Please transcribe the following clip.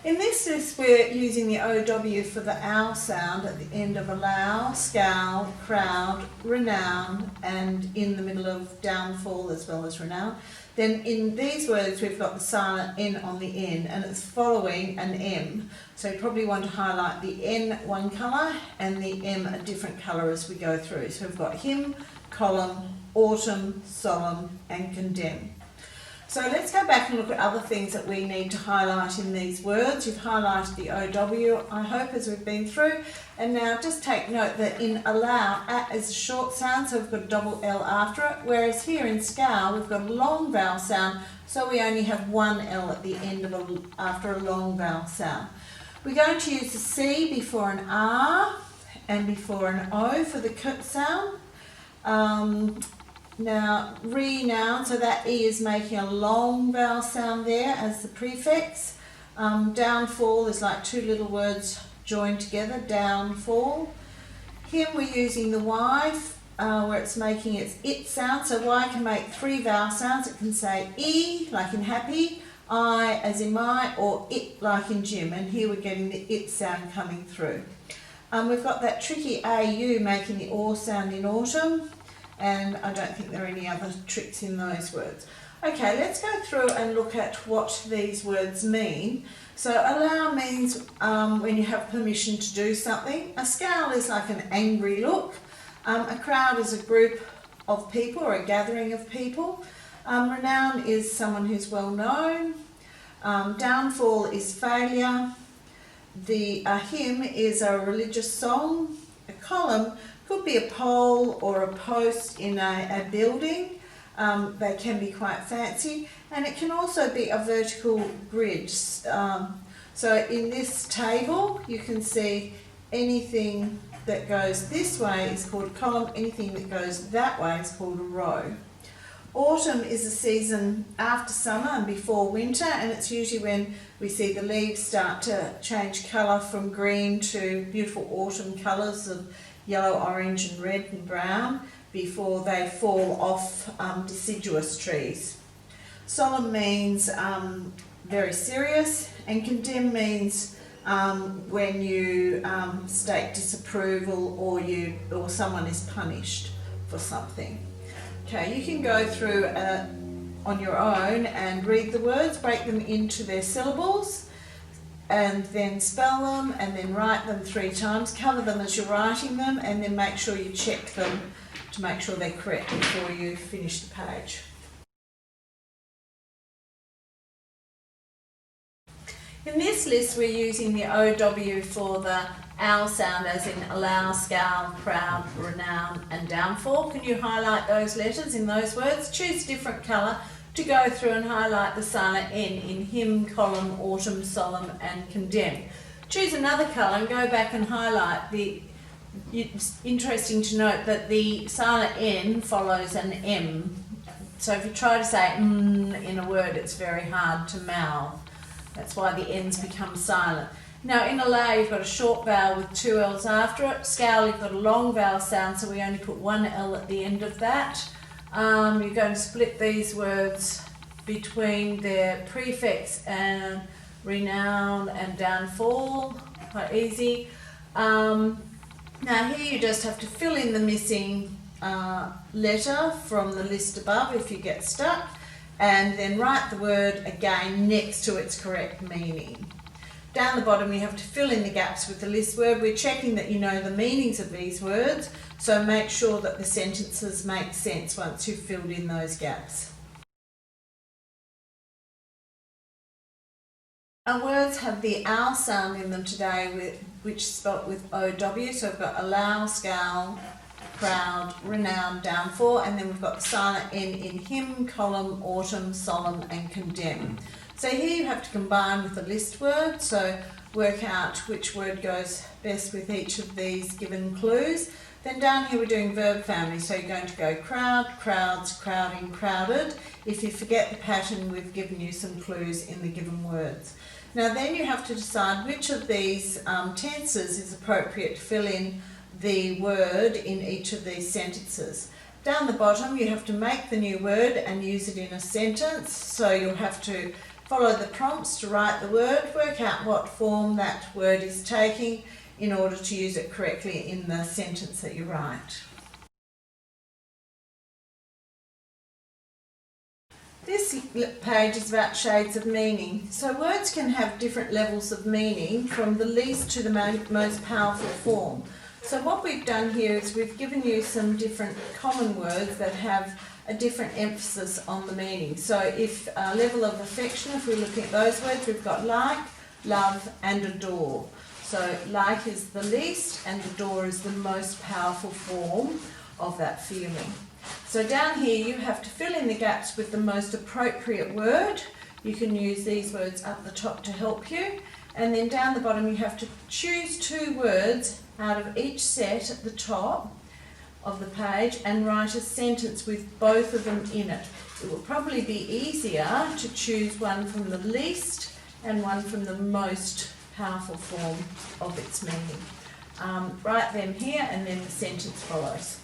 In this list we're using the OW for the owl sound at the end of allow, scowl, crowd, renown, and in the middle of downfall as well as renown. Then in these words we've got the silent N on the end and it's following an M. So you probably want to highlight the N one colour and the M a different colour as we go through. So we've got hymn, column, autumn, solemn and condemn. So let's go back and look at other things that we need to highlight in these words. You've highlighted the OW, I hope, as we've been through. And now just take note that in allow, at is a short sound, so we've got a double L after it. Whereas here in scowl, we've got a long vowel sound, so we only have one L at the end of after a long vowel sound. We're going to use the C before an R and before an O for the k sound. Now, renoun, so that E is making a long vowel sound there as the prefix. Downfall is like two little words joined together, downfall. Hymn, we're using the Y where it's making its it sound. So Y can make three vowel sounds. It can say E, like in happy, I as in my, or it like in Jim. And here we're getting the it sound coming through. We've got that tricky AU making the or sound in autumn. And I don't think there are any other tricks in those words. Okay, let's go through and look at what these words mean. So allow means when you have permission to do something. A scowl is like an angry look. A crowd is a group of people or a gathering of people. Renown is someone who's well known. Downfall is failure. The hymn is a religious song. A column could be a pole or a post in a building. They can be quite fancy, and it can also be a vertical grid. So in this table you can see anything that goes this way is called a column, anything that goes that way is called a row. Autumn is a season after summer and before winter, and it's usually when we see the leaves start to change colour from green to beautiful autumn colours of yellow, orange and red and brown before they fall off deciduous trees. Solemn means very serious, and condemn means when you state disapproval or someone is punished for something. Okay, you can go through on your own and read the words, break them into their syllables, and then spell them and then write them 3 times. Cover them as you're writing them and then make sure you check them to make sure they're correct before you finish the page. In this list we're using the OW for the owl sound, as in allow, scowl, crowd, renown and downfall. Can you highlight those letters in those words? Choose a different colour to go through and highlight the silent N in hymn, column, autumn, solemn and condemn. Choose another colour and go back and highlight the, it's interesting to note that the silent N follows an M. So if you try to say in a word, it's very hard to mouth. That's why the N's become silent. Now in allow you've got a short vowel with 2 L's after it. Scowl you've got a long vowel sound, so we only put 1 L at the end of that. You're going to split these words between their prefix and renown and downfall, quite easy. Now here you just have to fill in the missing letter from the list above if you get stuck, and then write the word again next to its correct meaning. Down the bottom you have to fill in the gaps with the list word. We're checking that you know the meanings of these words, so make sure that the sentences make sense once you've filled in those gaps. Our words have the owl sound in them today, which is spelt with OW, so we've got allow, scowl, crowd, renown, downfall, and then we've got the silent N in hymn, column, autumn, solemn and condemn. So here you have to combine with the list word, so work out which word goes best with each of these given clues. Then down here we're doing verb family, so you're going to go crowd, crowds, crowding, crowded. If you forget the pattern, we've given you some clues in the given words. Now then you have to decide which of these tenses is appropriate to fill in the word in each of these sentences. Down the bottom you have to make the new word and use it in a sentence, so you'll have to Follow the prompts to write the word, work out what form that word is taking in order to use it correctly in the sentence that you write. This page is about shades of meaning. So words can have different levels of meaning from the least to the most powerful form. So what we've done here is we've given you some different common words that have a different emphasis on the meaning. So if level of affection, if we're looking at those words, we've got like, love and adore. So like is the least and adore is the most powerful form of that feeling. So down here you have to fill in the gaps with the most appropriate word. You can use these words up the top to help you. And then down the bottom you have to choose 2 words out of each set at the top of the page and write a sentence with both of them in it. It will probably be easier to choose one from the least and one from the most powerful form of its meaning. Write them here and then the sentence follows.